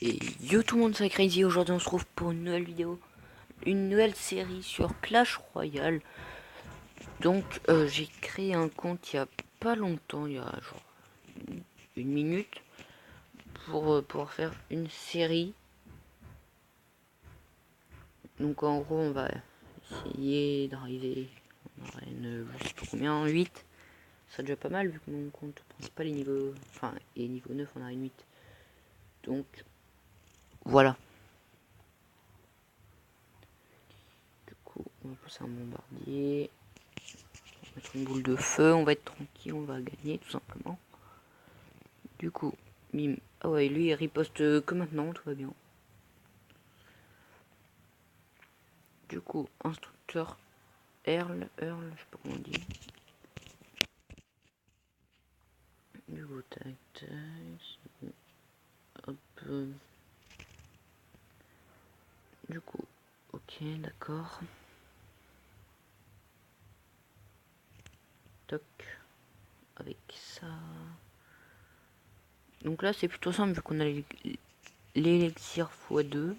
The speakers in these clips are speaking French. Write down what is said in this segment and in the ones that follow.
Et yo tout le monde, c'est Crazy. Aujourd'hui on se retrouve pour une nouvelle vidéo, une nouvelle série sur Clash Royale. Donc j'ai créé un compte il y a pas longtemps, il y a genre une minute, pour pouvoir faire une série. Donc en gros on va essayer d'arriver en arène, je sais pas combien, 8. Ça déjà pas mal vu que mon compte principal est niveau, enfin, est niveau 9 en arène 8. Donc voilà. Du coup on va passer un bombardier. Mettre une boule de feu, on va être tranquille, on va gagner tout simplement. Du coup, bim. Ah ouais, lui il riposte que maintenant, tout va bien. Du coup, instructeur Earl, je sais pas comment on dit. Du coup, tac, tac. Hop. Du coup, ok, d'accord. Toc. Avec ça. Donc là, c'est plutôt simple vu qu'on a l'élixir x2.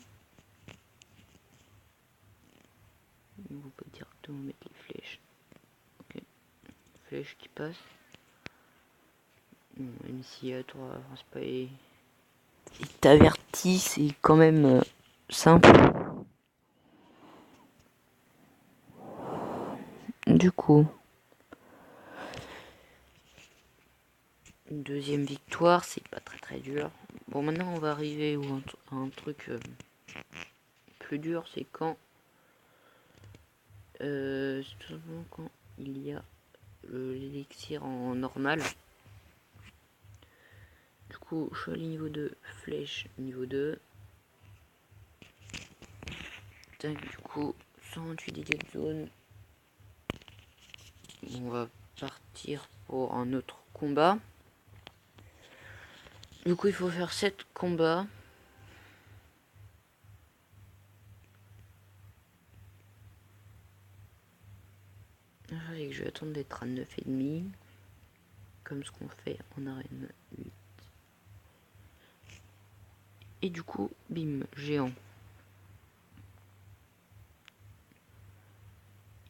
On peut directement mettre les flèches. Ok. Flèches qui passent. Bon, même si toi, c'est pas. Il t'avertit, c'est quand même simple. Du coup, une deuxième victoire, c'est pas très dur. Bon, maintenant on va arriver à un truc plus dur, c'est quand c'est tout simplement quand il y a l'élixir en normal. Du coup, cheval niveau 2, flèche niveau 2. Tac, du coup, 128 dégâts de zone. On va partir pour un autre combat. Du coup, il faut faire 7 combats. Et je vais attendre d'être à 9,5. Comme ce qu'on fait en arène 8. Et du coup, bim, géant.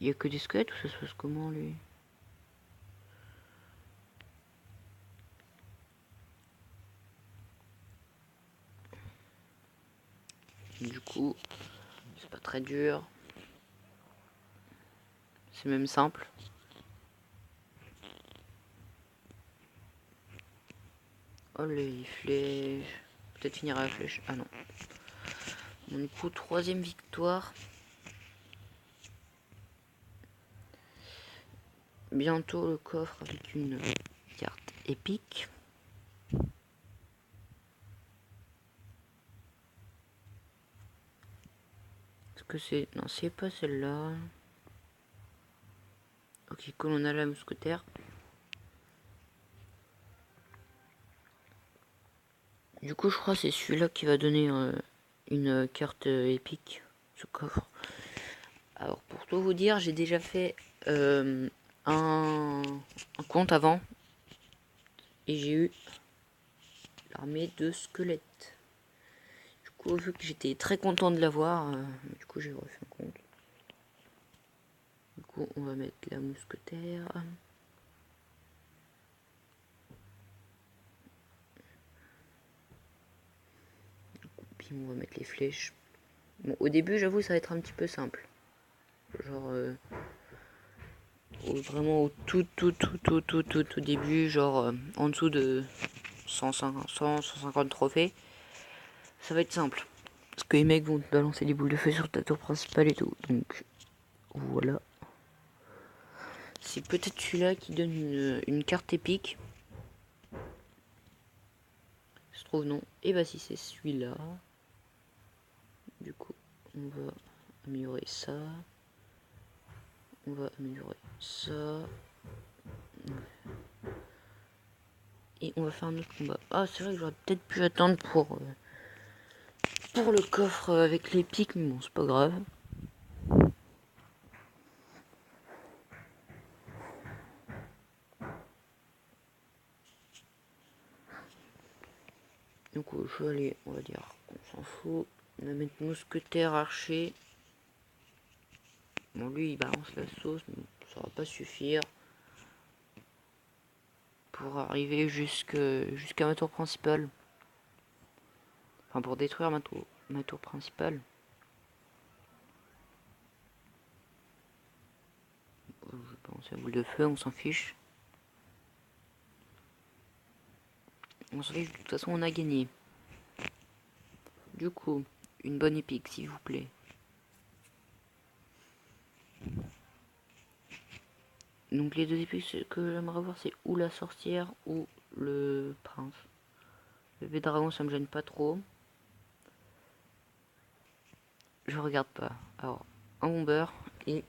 Il y a que des squelettes ou ça se passe comment lui? Du coup, c'est pas très dur. C'est même simple. Oh les flèches. Peut-être finir à la flèche. Ah non. Bon, du coup, troisième victoire. Bientôt le coffre avec une carte épique. Est-ce que c'est... Non, c'est pas celle-là. Ok, colonel à mousquetaire. Du coup, je crois que c'est celui-là qui va donner une carte épique, ce coffre. Alors, pour tout vous dire, j'ai déjà fait un compte avant. Et j'ai eu l'armée de squelettes. Du coup, vu que j'étais très content de l'avoir, du coup, j'ai refait un compte. Du coup, on va mettre la mousquetaire. Puis on va mettre les flèches. Bon, au début, j'avoue, ça va être un petit peu simple. Genre, vraiment au tout début, genre en dessous de 150 trophées, ça va être simple. Parce que les mecs vont te balancer des boules de feu sur ta tour principale et tout. Donc, voilà. C'est peut-être celui-là qui donne une carte épique. Se trouve non. Et bah si c'est celui-là. Du coup, on va améliorer ça. On va améliorer ça. Et on va faire un autre combat. Ah, c'est vrai que j'aurais peut-être pu attendre pour le coffre avec les pics, mais bon, c'est pas grave. Et Donc je vais aller, on va dire, on s'en fout. On va mettre mousquetaire archer. Bon, lui il balance la sauce, mais ça va pas suffire pour arriver jusqu'à ma tour principale. Enfin, pour détruire ma tour principale. Je vais balancer la boule de feu, on s'en fiche. On s'en fiche, de toute façon on a gagné. Du coup, une bonne épique s'il vous plaît. Donc les deux épiques que j'aimerais voir, c'est ou la sorcière ou le prince. Le bébé dragon, ça me gêne pas trop. Je regarde pas. Alors, un bomber et...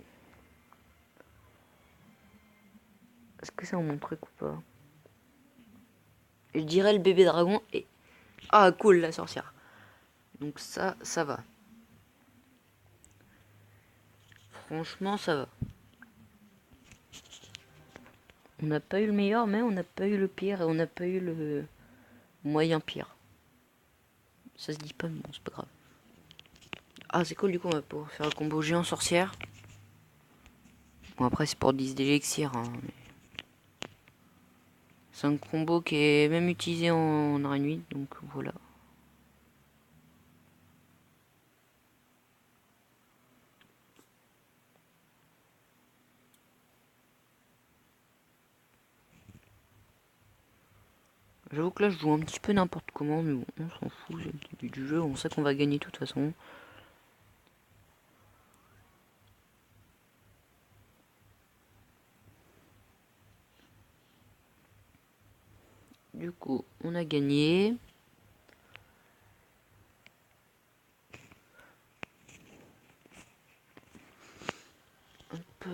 Est-ce que c'est mon truc ou pas? Je dirais le bébé dragon et... Ah cool, la sorcière. Donc ça va. Franchement, ça va. On n'a pas eu le meilleur, mais on n'a pas eu le pire et on n'a pas eu le moyen pire. Ça se dit pas, mais bon, c'est pas grave. Ah, c'est cool, du coup, on va pouvoir faire le combo géant sorcière. Bon, après, c'est pour 10 d'élixir. Hein, mais... C'est un combo qui est même utilisé en arène 8, donc voilà. J'avoue que là, je joue un petit peu n'importe comment, mais bon, on s'en fout, c'est le début du jeu, on sait qu'on va gagner de toute façon. Du coup, on a gagné. Hop.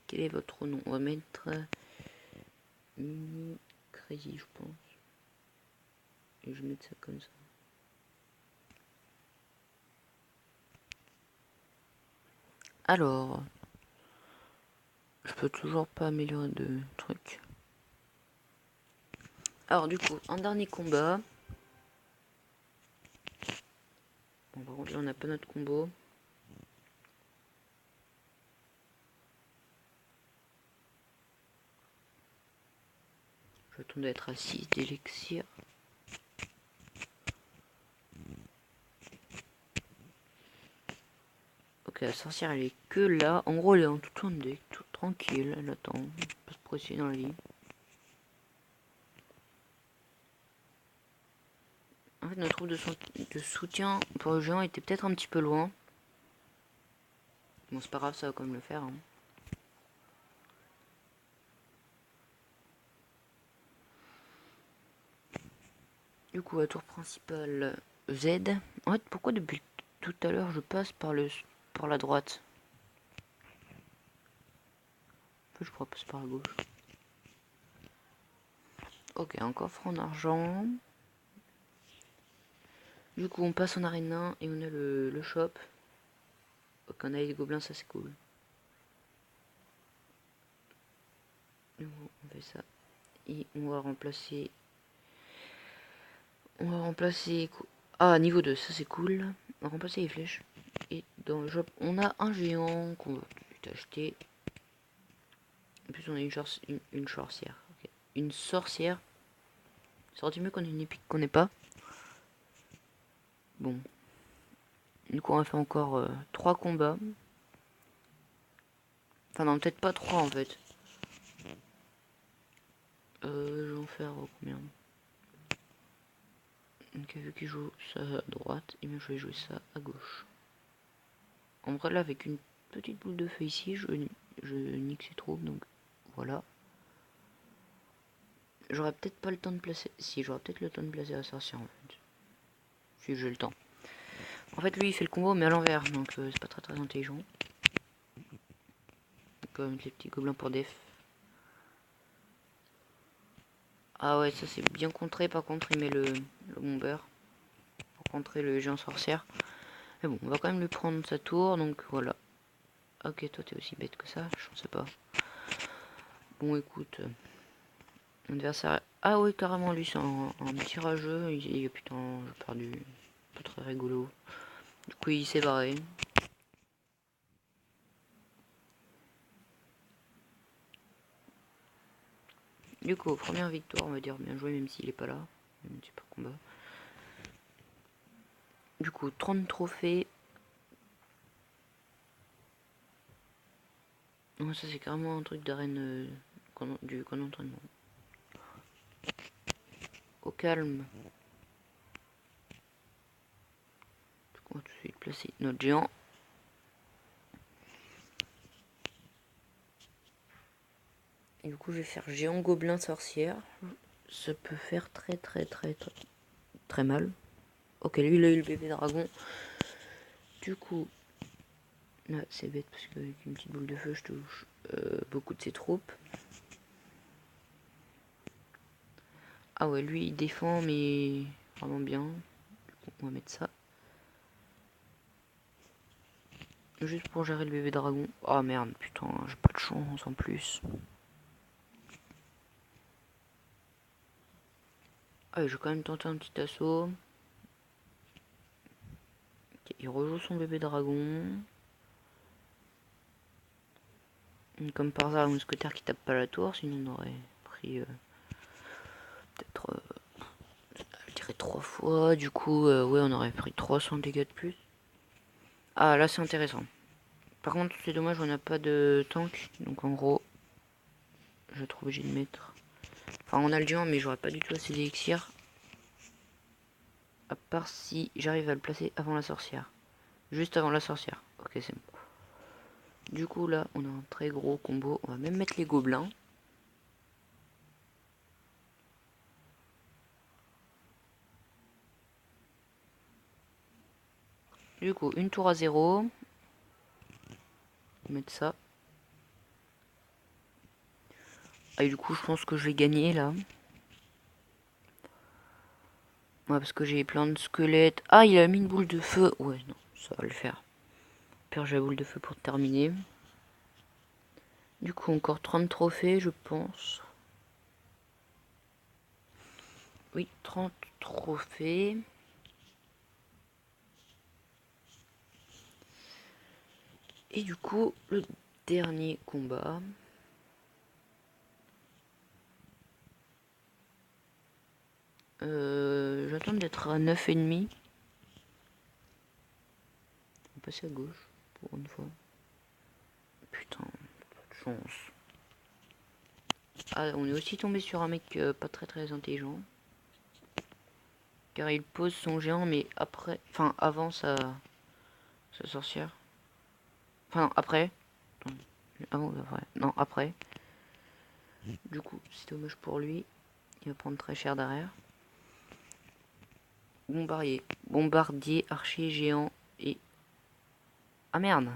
Quel est votre nom? On va mettre Mini Crazy, je pense. Et je vais mettre ça comme ça. Alors, je peux toujours pas améliorer de trucs. Alors du coup, un dernier combat. Bon, par contre là on n'a pas notre combo. Je attends d'être à 6 d'élixir. Ok, la sorcière elle est que là. En gros elle est en tout deck, tout tranquille, elle attend. Elle peut se presser dans la vie. En fait notre troupe de soutien pour le géant était peut-être un petit peu loin. Bon c'est pas grave, ça va quand même le faire. Hein. Du coup la tour principale Z. En fait pourquoi depuis tout à l'heure je passe par la droite? En fait je pourrais passer par la gauche. Ok, un coffre en argent. Du coup, on passe en arène 1 et on a le shop. Donc, on a les gobelins, ça c'est cool. Donc, on fait ça. Et on va remplacer. Ah, niveau 2, ça c'est cool. On va remplacer les flèches. Et dans le shop, on a un géant qu'on va tout de suite acheter. En plus, on a une sorcière. Okay. Une sorcière. Ça aurait été mieux qu'on ait une épique qu'on n'ait pas. Bon. Du coup, on va faire encore 3 combats. Enfin, non, peut-être pas 3 en fait. Je vais en faire combien? Donc vu qu'il joue ça à droite, et bien je vais jouer ça à gauche. En vrai là avec une petite boule de feu ici, je nique ses troupes, donc voilà. J'aurais peut-être pas le temps de placer. Si, j'aurais peut-être le temps de placer la sorcière en fait. Si j'ai le temps. En fait lui il fait le combo mais à l'envers, donc c'est pas très intelligent. Comme les petits gobelins pour def. Ah ouais, ça c'est bien contré, par contre il met le bomber pour contrer le géant sorcière. Mais bon, on va quand même lui prendre sa tour, donc voilà. Ok, toi t'es aussi bête que ça, je ne sais pas. Bon écoute, adversaire... Ah oui, carrément, lui, c'est un petit rageux. Putain, j'ai perdu. Pas très rigolo. Du coup, il s'est barré. Du coup, première victoire, on va dire bien joué, même s'il est pas là. Super combat. Du coup, 30 trophées. Non, ça c'est carrément un truc d'arène du camp d'entraînement. Au calme. Du coup, on va tout de suite placer notre géant. Et du coup, je vais faire géant gobelin sorcière. Ça peut faire très mal. Ok, lui il a eu le bébé dragon. Du coup, là c'est bête parce qu'avec une petite boule de feu, je touche beaucoup de ses troupes. Ah ouais, lui il défend, mais vraiment bien. Du coup, on va mettre ça. Juste pour gérer le bébé dragon. Oh merde, putain, j'ai pas de chance en plus. Ah, je vais quand même tenter un petit assaut. Okay, il rejoue son bébé dragon. Comme par hasard, un mousquetaire qui tape pas la tour, sinon on aurait pris peut-être, je dirais 3 fois. Du coup, ouais, on aurait pris 300 dégâts de plus. Ah, là c'est intéressant. Par contre, c'est dommage, on n'a pas de tank. Donc en gros, je vais être obligé de mettre. Enfin, on a le géant, mais j'aurais pas du tout assez d'élixir. À part si j'arrive à le placer avant la sorcière. Juste avant la sorcière. Ok, c'est bon. Du coup, là, on a un très gros combo. On va même mettre les gobelins. Du coup, une tour à 0. Mettre ça. Ah, et du coup, je pense que je vais gagner là. Ouais, parce que j'ai plein de squelettes. Ah, il a mis une boule de feu. Ouais, non, ça va le faire. Pire, j'ai la boule de feu pour terminer. Du coup, encore 30 trophées, je pense. Oui, 30 trophées. Et du coup, le dernier combat. J'attends d'être à 9,5. On va passer à gauche, pour une fois. Putain, pas de chance. Ah, on est aussi tombé sur un mec pas très intelligent. Car il pose son géant, mais après... Enfin, avant sa sorcière. Enfin, non, après. Attends, avant ou après? Non, après. Du coup, c'est dommage pour lui. Il va prendre très cher derrière. Bombardier. Bombardier, archer, géant et... Ah merde!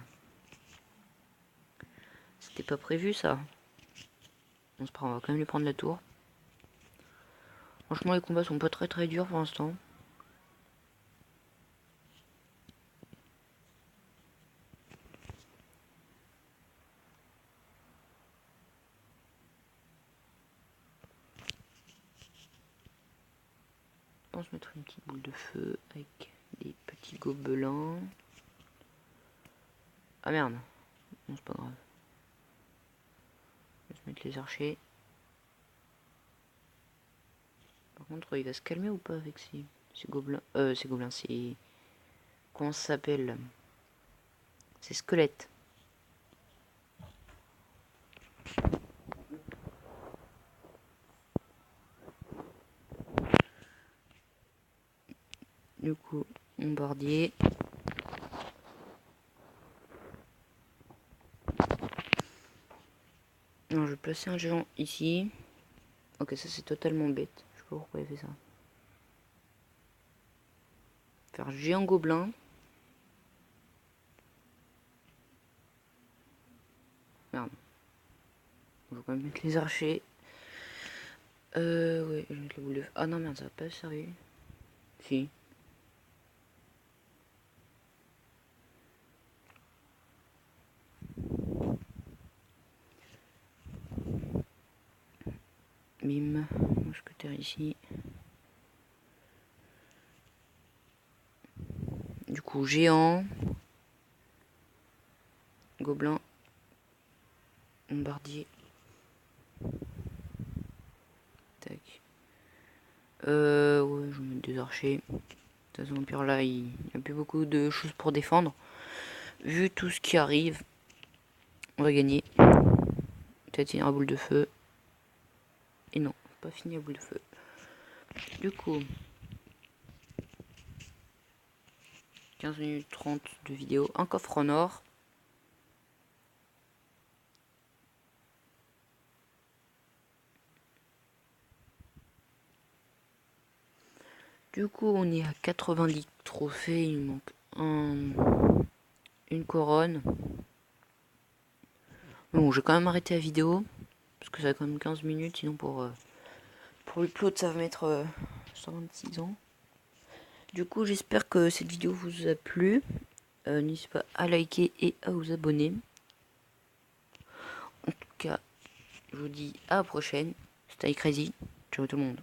C'était pas prévu ça. On se prend, on va quand même lui prendre la tour. Franchement, les combats sont pas très durs pour l'instant. On se mettre une petite boule de feu avec des petits gobelins. Ah merde! Non, c'est pas grave. On va se mettre les archers. Par contre, il va se calmer ou pas avec ces gobelins? Ces gobelins, c'est... Comment ça s'appelle? Ces squelettes. Du coup, bombardier. Non, je vais placer un géant ici. Ok, ça c'est totalement bête. Je sais pas pourquoi il fait ça. Faire géant gobelin. Merde. Je vais quand même mettre les archers. Ouais, je vais mettre la boule de feu. Ah non, merde, ça va pas servir. Si. Bim. terre ici. Du coup, géant, gobelin, bombardier. Tac. Ouais, je vais mettre des archers. De toute façon, l'Empire là, il n'y a plus beaucoup de choses pour défendre. Vu tout ce qui arrive, on va gagner. Peut-être finir à boule de feu. Et non, pas fini à boule de feu. Du coup, 15 minutes 30 de vidéo. Un coffre en or. Du coup, on est à 90 trophées. Il manque une couronne. Bon, j'ai quand même arrêté la vidéo. Parce que ça a quand même 15 minutes. Sinon, pour l'upload, ça va mettre 126 ans. Du coup, j'espère que cette vidéo vous a plu. N'hésitez pas à liker et à vous abonner. En tout cas, je vous dis à la prochaine. C'était Crazy. Ciao tout le monde.